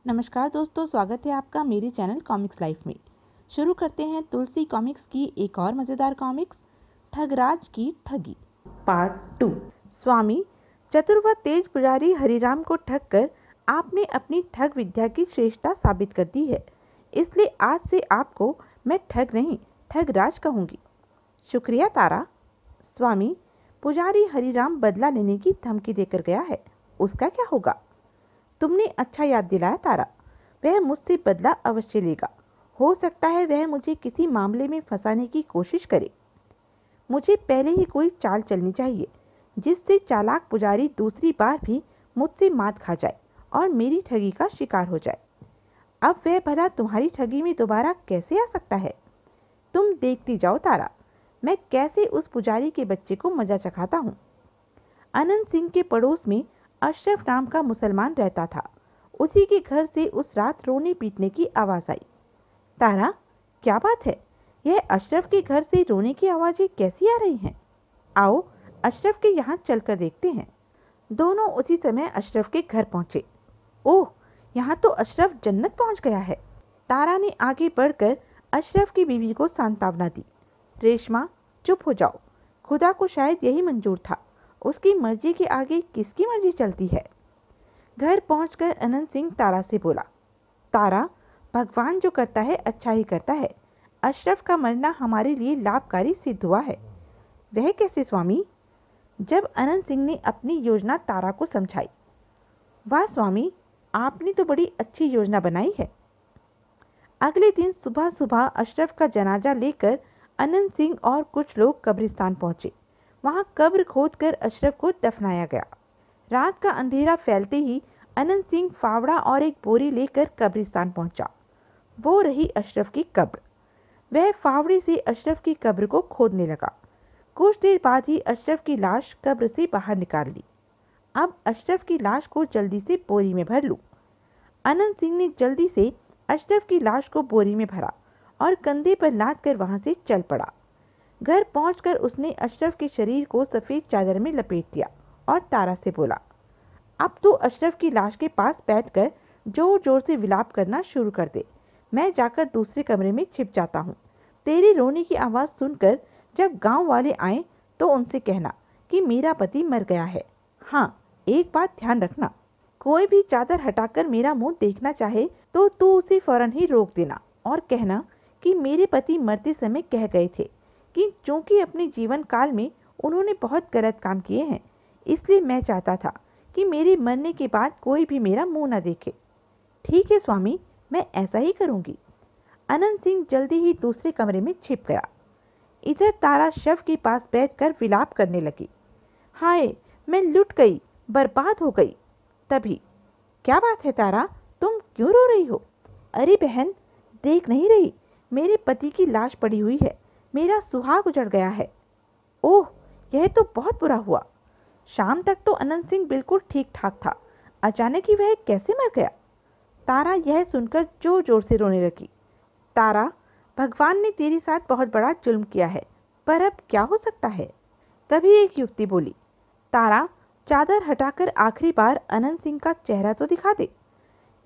नमस्कार दोस्तों, स्वागत है आपका मेरे चैनल कॉमिक्स लाइफ में। शुरू करते हैं तुलसी कॉमिक्स की एक और मज़ेदार कॉमिक्स, ठगराज की ठगी पार्ट 2। स्वामी चतुर व तेज पुजारी हरिराम को ठग कर आपने अपनी ठग विद्या की श्रेष्ठता साबित कर दी है, इसलिए आज से आपको मैं ठग नहीं ठगराज कहूँगी। शुक्रिया तारा। स्वामी, पुजारी हरिराम बदला लेने की धमकी देकर गया है, उसका क्या होगा? तुमने अच्छा याद दिलाया तारा, वह मुझसे बदला अवश्य लेगा। हो सकता है वह मुझे किसी मामले में फंसाने की कोशिश करे। मुझे पहले ही कोई चाल चलनी चाहिए जिससे चालाक पुजारी दूसरी बार भी मुझसे मात खा जाए और मेरी ठगी का शिकार हो जाए। अब वह भला तुम्हारी ठगी में दोबारा कैसे आ सकता है? तुम देखती जाओ तारा, मैं कैसे उस पुजारी के बच्चे को मजा चखाता हूँ। अनंत सिंह के पड़ोस में अशरफ नाम का मुसलमान रहता था। उसी के घर से उस रात रोने पीटने की आवाज़ आई। तारा, क्या बात है? यह अशरफ के घर से रोने की आवाज़ें कैसी आ रही हैं? आओ अशरफ के यहाँ चलकर देखते हैं। दोनों उसी समय अशरफ के घर पहुँचे। ओह, यहाँ तो अशरफ जन्नत पहुँच गया है। तारा ने आगे बढ़कर अशरफ की बीवी को सांत्वना दी। रेशमा, चुप हो जाओ, खुदा को शायद यही मंजूर था, उसकी मर्जी के आगे किसकी मर्जी चलती है। घर पहुंचकर अनंत सिंह तारा से बोला, तारा, भगवान जो करता है अच्छा ही करता है। अशरफ का मरना हमारे लिए लाभकारी सिद्ध हुआ है। वह कैसे स्वामी? जब अनंत सिंह ने अपनी योजना तारा को समझाई। वाह स्वामी, आपने तो बड़ी अच्छी योजना बनाई है। अगले दिन सुबह सुबह अशरफ का जनाजा लेकर अनंत सिंह और कुछ लोग कब्रिस्तान पहुंचे। वहां कब्र खोदकर अशरफ को दफनाया गया। रात का अंधेरा फैलते ही अनंत सिंह फावड़ा और एक बोरी लेकर कब्रिस्तान पहुंचा। वो रही अशरफ की कब्र। वह फावड़े से अशरफ की कब्र को खोदने लगा। कुछ देर बाद ही अशरफ की लाश कब्र से बाहर निकाल ली। अब अशरफ की लाश को जल्दी से बोरी में भर लूं। अनंत सिंह ने जल्दी से अशरफ की लाश को बोरी में भरा और कंधे पर लाद कर वहां से चल पड़ा। घर पहुंचकर उसने अशरफ के शरीर को सफ़ेद चादर में लपेट दिया और तारा से बोला, अब तो अशरफ की लाश के पास बैठकर जोर जोर से विलाप करना शुरू कर दे। मैं जाकर दूसरे कमरे में छिप जाता हूँ। तेरी रोने की आवाज़ सुनकर जब गांव वाले आए तो उनसे कहना कि मेरा पति मर गया है। हाँ, एक बात ध्यान रखना, कोई भी चादर हटाकर मेरा मुंह देखना चाहे तो तू उसे फौरन ही रोक देना और कहना कि मेरे पति मरते समय कह गए थे कि चूंकि अपने जीवन काल में उन्होंने बहुत गलत काम किए हैं, इसलिए मैं चाहता था कि मेरे मरने के बाद कोई भी मेरा मुंह न देखे। ठीक है स्वामी, मैं ऐसा ही करूंगी। अनंत सिंह जल्दी ही दूसरे कमरे में छिप गया। इधर तारा शव के पास बैठकर विलाप करने लगी। हाय, मैं लुट गई, बर्बाद हो गई। तभी, क्या बात है तारा, तुम क्यों रो रही हो? अरे बहन, देख नहीं रही, मेरे पति की लाश पड़ी हुई है, मेरा सुहाग उजड़ गया है। ओह, यह तो बहुत बुरा हुआ। शाम तक तो अनंत सिंह बिल्कुल ठीक ठाक था, अचानक ही वह कैसे मर गया? तारा यह सुनकर जोर जोर से रोने लगी। तारा, भगवान ने तेरे साथ बहुत बड़ा जुल्म किया है, पर अब क्या हो सकता है? तभी एक युवती बोली, तारा, चादर हटाकर आखिरी बार अनंत सिंह का चेहरा तो दिखा दे।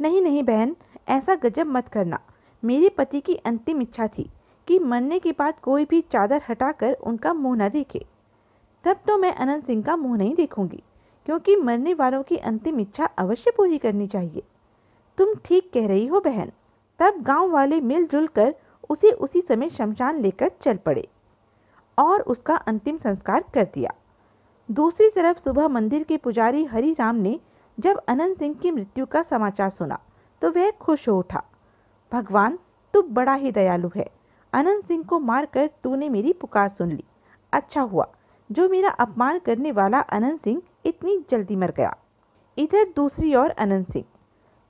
नहीं नहीं बहन, ऐसा गजब मत करना। मेरे पति की अंतिम इच्छा थी कि मरने के बाद कोई भी चादर हटाकर उनका मुंह न देखे। तब तो मैं अनंत सिंह का मुंह नहीं देखूंगी, क्योंकि मरने वालों की अंतिम इच्छा अवश्य पूरी करनी चाहिए। तुम ठीक कह रही हो बहन। तब गांव वाले मिलजुल कर उसे उसी समय शमशान लेकर चल पड़े और उसका अंतिम संस्कार कर दिया। दूसरी तरफ सुबह मंदिर के पुजारी हरिराम ने जब अनंत सिंह की मृत्यु का समाचार सुना तो वह खुश हो उठा। भगवान, तू बड़ा ही दयालु है। अनंत सिंह को मारकर तूने मेरी पुकार सुन ली। अच्छा हुआ जो मेरा अपमान करने वाला अनंत सिंह इतनी जल्दी मर गया। इधर दूसरी ओर अनंत सिंह।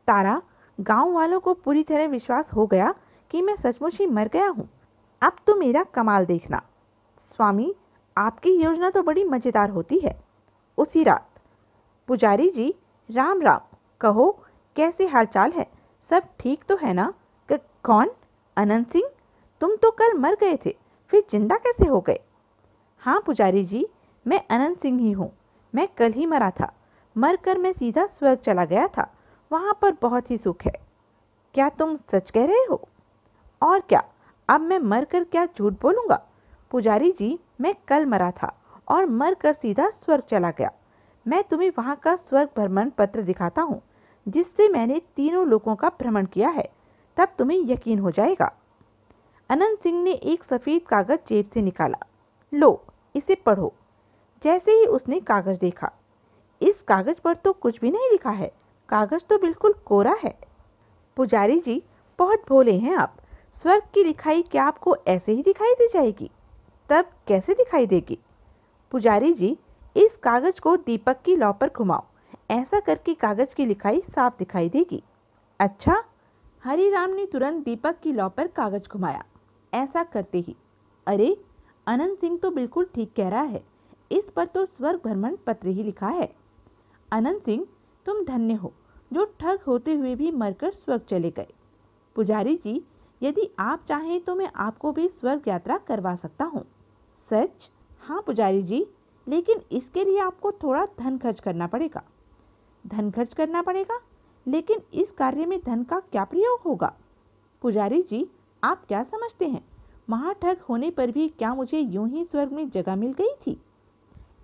तारा, गांव वालों को पूरी तरह विश्वास हो गया कि मैं सचमुच ही मर गया हूँ। अब तो मेरा कमाल देखना। स्वामी, आपकी योजना तो बड़ी मज़ेदार होती है। उसी रात, पुजारी जी, राम राम। कहो, कैसे हालचाल है? सब ठीक तो है ना? कौन? अनंत सिंह? तुम तो कल मर गए थे, फिर जिंदा कैसे हो गए? हाँ पुजारी जी, मैं अनंत सिंह ही हूँ। मैं कल ही मरा था। मरकर मैं सीधा स्वर्ग चला गया था। वहाँ पर बहुत ही सुख है। क्या तुम सच कह रहे हो? और क्या, अब मैं मर कर क्या झूठ बोलूँगा? पुजारी जी, मैं कल मरा था और मर कर सीधा स्वर्ग चला गया। मैं तुम्हें वहाँ का स्वर्ग भ्रमण पत्र दिखाता हूँ, जिससे मैंने तीनों लोकों का भ्रमण किया है, तब तुम्हें यकीन हो जाएगा। अनंत सिंह ने एक सफ़ेद कागज़ जेब से निकाला। लो, इसे पढ़ो। जैसे ही उसने कागज़ देखा, इस कागज़ पर तो कुछ भी नहीं लिखा है, कागज़ तो बिल्कुल कोरा है। पुजारी जी, बहुत भोले हैं आप। स्वर्ग की लिखाई क्या आपको ऐसे ही दिखाई दे जाएगी? तब कैसे दिखाई देगी? पुजारी जी, इस कागज़ को दीपक की लौ पर घुमाओ, ऐसा करके कागज़ की लिखाई साफ दिखाई देगी। अच्छा। हरिराम ने तुरंत दीपक की लौ पर कागज़ घुमाया। ऐसा करते ही, अरे, अनंत सिंह तो बिल्कुल ठीक कह रहा है, इस पर तो स्वर्ग भ्रमण पत्र ही लिखा है। अनंत सिंह, तुम धन्य हो जो ठग होते हुए भी मरकर स्वर्ग चले गए। पुजारी जी, यदि आप चाहें तो मैं आपको भी स्वर्ग यात्रा करवा सकता हूँ। सच? हाँ पुजारी जी, लेकिन इसके लिए आपको थोड़ा धन खर्च करना पड़ेगा। धन खर्च करना पड़ेगा? लेकिन इस कार्य में धन का क्या प्रयोग होगा? पुजारी जी, आप क्या समझते हैं, महाठग होने पर भी क्या मुझे यूं ही स्वर्ग में जगह मिल गई थी?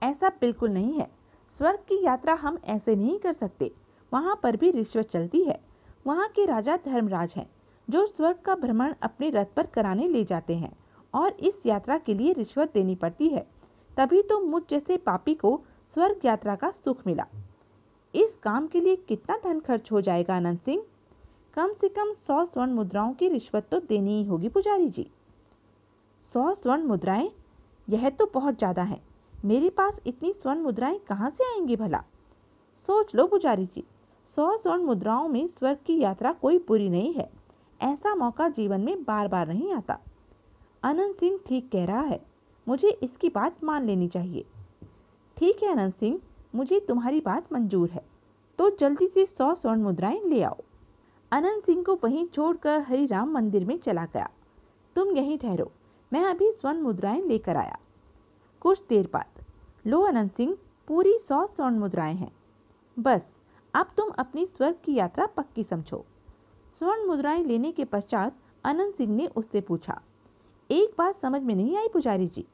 ऐसा बिल्कुल नहीं है। स्वर्ग की यात्रा हम ऐसे नहीं कर सकते, वहाँ पर भी रिश्वत चलती है। वहाँ के राजा धर्मराज हैं, जो स्वर्ग का भ्रमण अपने रथ पर कराने ले जाते हैं, और इस यात्रा के लिए रिश्वत देनी पड़ती है। तभी तो मुझ जैसे पापी को स्वर्ग यात्रा का सुख मिला। इस काम के लिए कितना धन खर्च हो जाएगा अनंत सिंह? कम से कम 100 स्वर्ण मुद्राओं की रिश्वत तो देनी ही होगी पुजारी जी। 100 स्वर्ण मुद्राएं? यह तो बहुत ज्यादा है। मेरे पास इतनी स्वर्ण मुद्राएं कहाँ से आएंगी भला? सोच लो पुजारी जी, 100 स्वर्ण मुद्राओं में स्वर्ग की यात्रा कोई बुरी नहीं है। ऐसा मौका जीवन में बार बार नहीं आता। अनंत सिंह ठीक कह रहा है, मुझे इसकी बात मान लेनी चाहिए। ठीक है अनंत सिंह, मुझे तुम्हारी बात मंजूर है, तो जल्दी से 100 स्वर्ण मुद्राएं ले आओ। अनंत सिंह को वहीं छोड़कर हरिराम मंदिर में चला गया। तुम यहीं ठहरो, मैं अभी स्वर्ण मुद्राएं लेकर आया। कुछ देर बाद, लो अनंत सिंह, पूरी 100 स्वर्ण मुद्राएं हैं। बस, अब तुम अपनी स्वर्ग की यात्रा पक्की समझो। स्वर्ण मुद्राएं लेने के पश्चात अनंत सिंह ने उससे पूछा, एक बात समझ में नहीं आई पुजारी जी,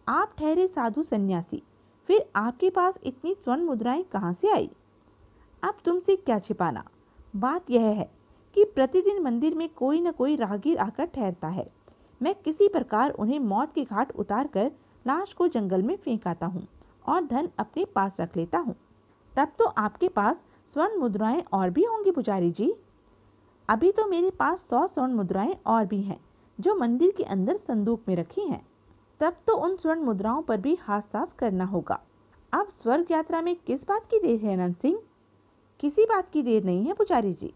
आप ठहरे साधु सन्यासी, फिर आपके पास इतनी स्वर्ण मुद्राएं कहाँ से आई? अब तुमसे क्या छिपाना, बात यह है कि प्रतिदिन मंदिर में कोई न कोई राहगीर आकर ठहरता है। मैं किसी प्रकार उन्हें मौत के घाट उतार कर लाश को जंगल में फेंक आता हूँ और धन अपने पास रख लेता हूँ। तब तो आपके पास स्वर्ण मुद्राएं और भी होंगी पुजारी जी। अभी तो मेरे पास 100 स्वर्ण मुद्राएं और भी हैं, जो मंदिर के अंदर संदूक में रखी हैं। तब तो उन स्वर्ण मुद्राओं पर भी हाथ साफ करना होगा। अब स्वर्ग यात्रा में किस बात की देर है अनंत सिंह? किसी बात की देर नहीं है पुजारी जी।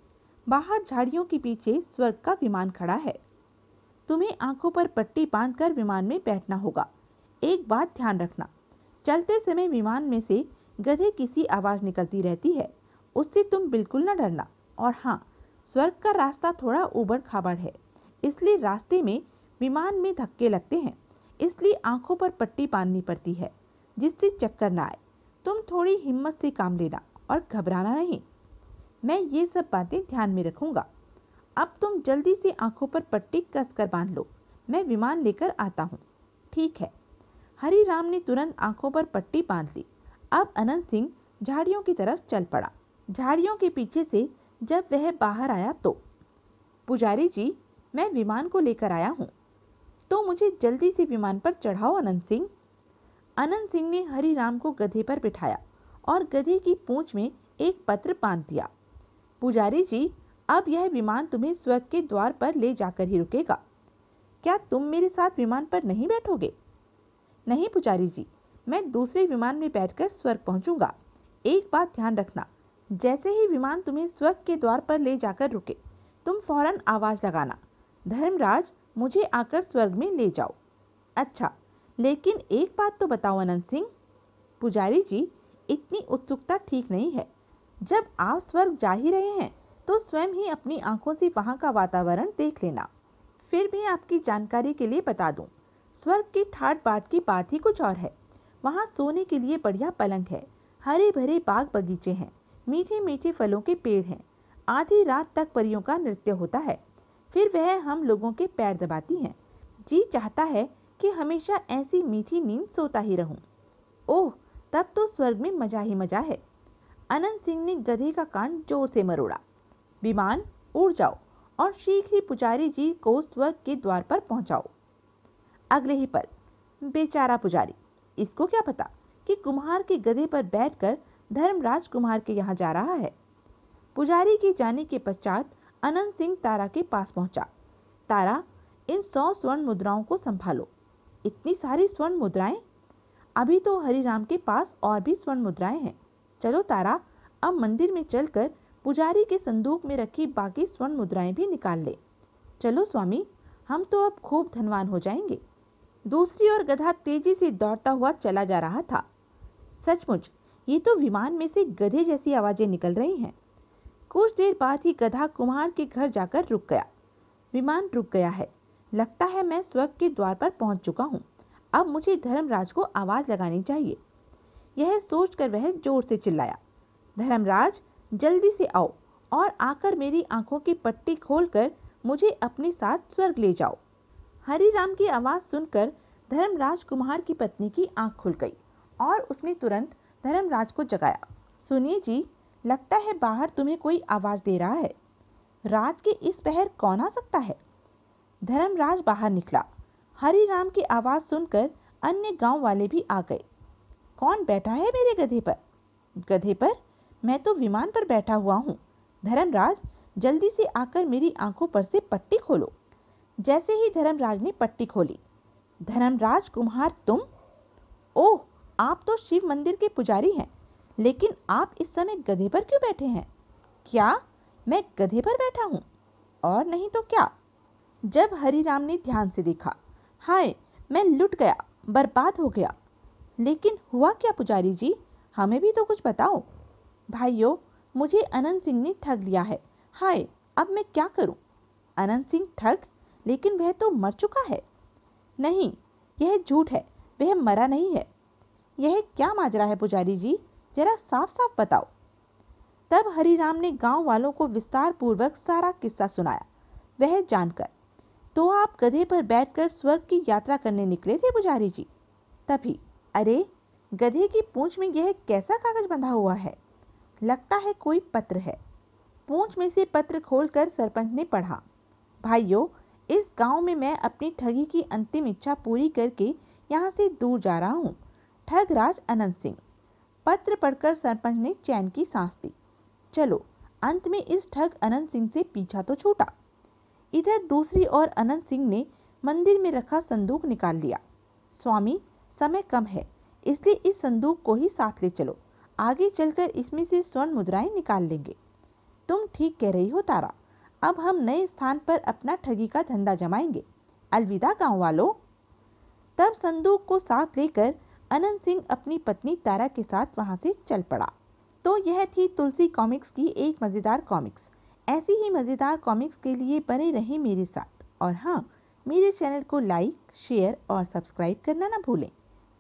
बाहर झाड़ियों के पीछे स्वर्ग का विमान खड़ा है। तुम्हें आंखों पर पट्टी बांधकर विमान में बैठना होगा। एक बात ध्यान रखना, चलते समय विमान में से गधे की सी आवाज निकलती रहती है, उससे तुम बिल्कुल न डरना। और हाँ, स्वर्ग का रास्ता थोड़ा ऊबड़ खाबड़ है, इसलिए रास्ते में विमान में धक्के लगते हैं, इसलिए आंखों पर पट्टी बांधनी पड़ती है, जिससे चक्कर न आए। तुम थोड़ी हिम्मत से काम लेना और घबराना नहीं। मैं ये सब बातें ध्यान में रखूंगा। अब तुम जल्दी से आंखों पर पट्टी कसकर बांध लो, मैं विमान लेकर आता हूँ। ठीक है। हरिराम ने तुरंत आंखों पर पट्टी बांध ली। अब अनंत सिंह झाड़ियों की तरफ चल पड़ा। झाड़ियों के पीछे से जब वह बाहर आया तो, पुजारी जी, मैं विमान को लेकर आया हूँ, तो मुझे जल्दी से विमान पर चढ़ाओ अनंत सिंह। अनंत सिंह ने हरिराम को गधे पर बिठाया और गधे की पूंछ में एक पत्र बांध दिया। पुजारी जी, अब यह विमान तुम्हें स्वर्ग के द्वार पर ले जाकर ही रुकेगा। क्या तुम मेरे साथ विमान पर नहीं बैठोगे? नहीं पुजारी जी, मैं दूसरे विमान में बैठकर स्वर्ग पहुंचूंगा। एक बात ध्यान रखना, जैसे ही विमान तुम्हें स्वर्ग के द्वार पर ले जाकर रुके, तुम फौरन आवाज लगाना, धर्मराज, मुझे आकर स्वर्ग में ले जाओ। अच्छा, लेकिन एक बात तो बताओ अनंत सिंह। पुजारी जी, इतनी उत्सुकता ठीक नहीं है। जब आप स्वर्ग जा ही रहे हैं तो स्वयं ही अपनी आंखों से वहां का वातावरण देख लेना। फिर भी आपकी जानकारी के लिए बता दूं, स्वर्ग की ठाट बाट की बात ही कुछ और है। वहां सोने के लिए बढ़िया पलंग है, हरे भरे बाग बगीचे हैं, मीठे मीठे फलों के पेड़ हैं। आधी रात तक परियों का नृत्य होता है, फिर वह हम लोगों के पैर दबाती हैं। जी चाहता है कि हमेशा ऐसी मीठी नींद सोता ही रहूं। ओह, तब तो स्वर्ग में मजा ही मजा है। अनंत सिंह ने गधे का कान जोर से मरोड़ा। विमान, उड़ जाओ और शीघ्र ही पुजारी जी को स्वर्ग के द्वार पर पहुंचाओ। अगले ही पल, बेचारा पुजारी, इसको क्या पता कि कुम्हार के गधे पर बैठकर धर्मराज कुम्हार के यहाँ जा रहा है। पुजारी के जाने के पश्चात अनंत सिंह तारा के पास पहुंचा। तारा, इन 100 स्वर्ण मुद्राओं को संभालो। इतनी सारी स्वर्ण मुद्राएं? अभी तो हरिराम के पास और भी स्वर्ण मुद्राएं हैं। चलो तारा, अब मंदिर में चलकर पुजारी के संदूक में रखी बाकी स्वर्ण मुद्राएं भी निकाल ले। चलो स्वामी, हम तो अब खूब धनवान हो जाएंगे। दूसरी ओर गधा तेजी से दौड़ता हुआ चला जा रहा था। सचमुच ये तो विमान में से गधे जैसी आवाजें निकल रही हैं। कुछ देर बाद ही गधा कुम्हार के घर जाकर रुक गया। विमान रुक गया है। लगता है मैं स्वर्ग के द्वार पर पहुंच चुका हूं। अब मुझे धर्मराज को आवाज लगानी चाहिए। यह सोचकर वह जोर से चिल्लाया, धर्मराज, जल्दी से आओ और आकर मेरी आंखों की पट्टी खोलकर मुझे अपने साथ स्वर्ग ले जाओ। हरिराम की आवाज सुनकर धर्मराज कुम्हार की पत्नी की आंख खुल गई और उसने तुरंत धर्मराज को जगाया। सुनिए जी, लगता है बाहर तुम्हें कोई आवाज दे रहा है। रात के इस पहर कौन आ सकता है? धर्मराज बाहर निकला। हरिराम की आवाज सुनकर अन्य गांव वाले भी आ गए। कौन बैठा है मेरे गधे पर? गधे पर? मैं तो विमान पर बैठा हुआ हूँ। धर्मराज, जल्दी से आकर मेरी आंखों पर से पट्टी खोलो। जैसे ही धर्मराज ने पट्टी खोली, धर्मराज कुम्हार, तुम? ओह, आप तो शिव मंदिर के पुजारी हैं, लेकिन आप इस समय गधे पर क्यों बैठे हैं? क्या मैं गधे पर बैठा हूँ? और नहीं तो क्या। जब हरिराम ने ध्यान से देखा, हाय, मैं लुट गया, बर्बाद हो गया। लेकिन हुआ क्या पुजारी जी? हमें भी तो कुछ बताओ। भाइयों, मुझे अनंत सिंह ने ठग लिया है। हाय, अब मैं क्या करूं? अनंत सिंह ठग? लेकिन वह तो मर चुका है। नहीं, यह झूठ है, वह मरा नहीं है। यह क्या माजरा है पुजारी जी? जरा साफ साफ बताओ। तब हरिराम ने गांव वालों को विस्तार पूर्वक सारा किस्सा सुनाया। वह जानकर, तो आप गधे पर बैठकर स्वर्ग की यात्रा करने निकले थे पुजारी जी? तभी, अरे, गधे की पूंछ में यह कैसा कागज बंधा हुआ है? लगता है कोई पत्र है। पूंछ में से पत्र खोलकर सरपंच ने पढ़ा, भाइयों, इस गांव में मैं अपनी ठगी की अंतिम इच्छा पूरी करके यहाँ से दूर जा रहा हूँ। ठगराज अनंत सिंह। पत्र पढ़कर सरपंच ने चैन की सांस ली। चलो, अंत में इस ठग अनंत सिंह से पीछा तो छूटा। इधर दूसरी ओर अनंत सिंह ने मंदिर में रखा संदूक निकाल लिया। स्वामी, समय कम है, इसलिए इस संदूक को ही साथ ले चलो। आगे चलकर इसमें से स्वर्ण मुद्राएं निकाल लेंगे। तुम ठीक कह रही हो तारा। अब हम नए स्थान पर अपना ठगी का धंधा जमाएंगे। अलविदा गांव वालों। तब संदूक को साथ लेकर अनंत सिंह अपनी पत्नी तारा के साथ वहां से चल पड़ा। तो यह थी तुलसी कॉमिक्स की एक मज़ेदार कॉमिक्स। ऐसी ही मज़ेदार कॉमिक्स के लिए बने रहें मेरे साथ। और हाँ, मेरे चैनल को लाइक, शेयर और सब्सक्राइब करना ना भूलें।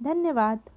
धन्यवाद।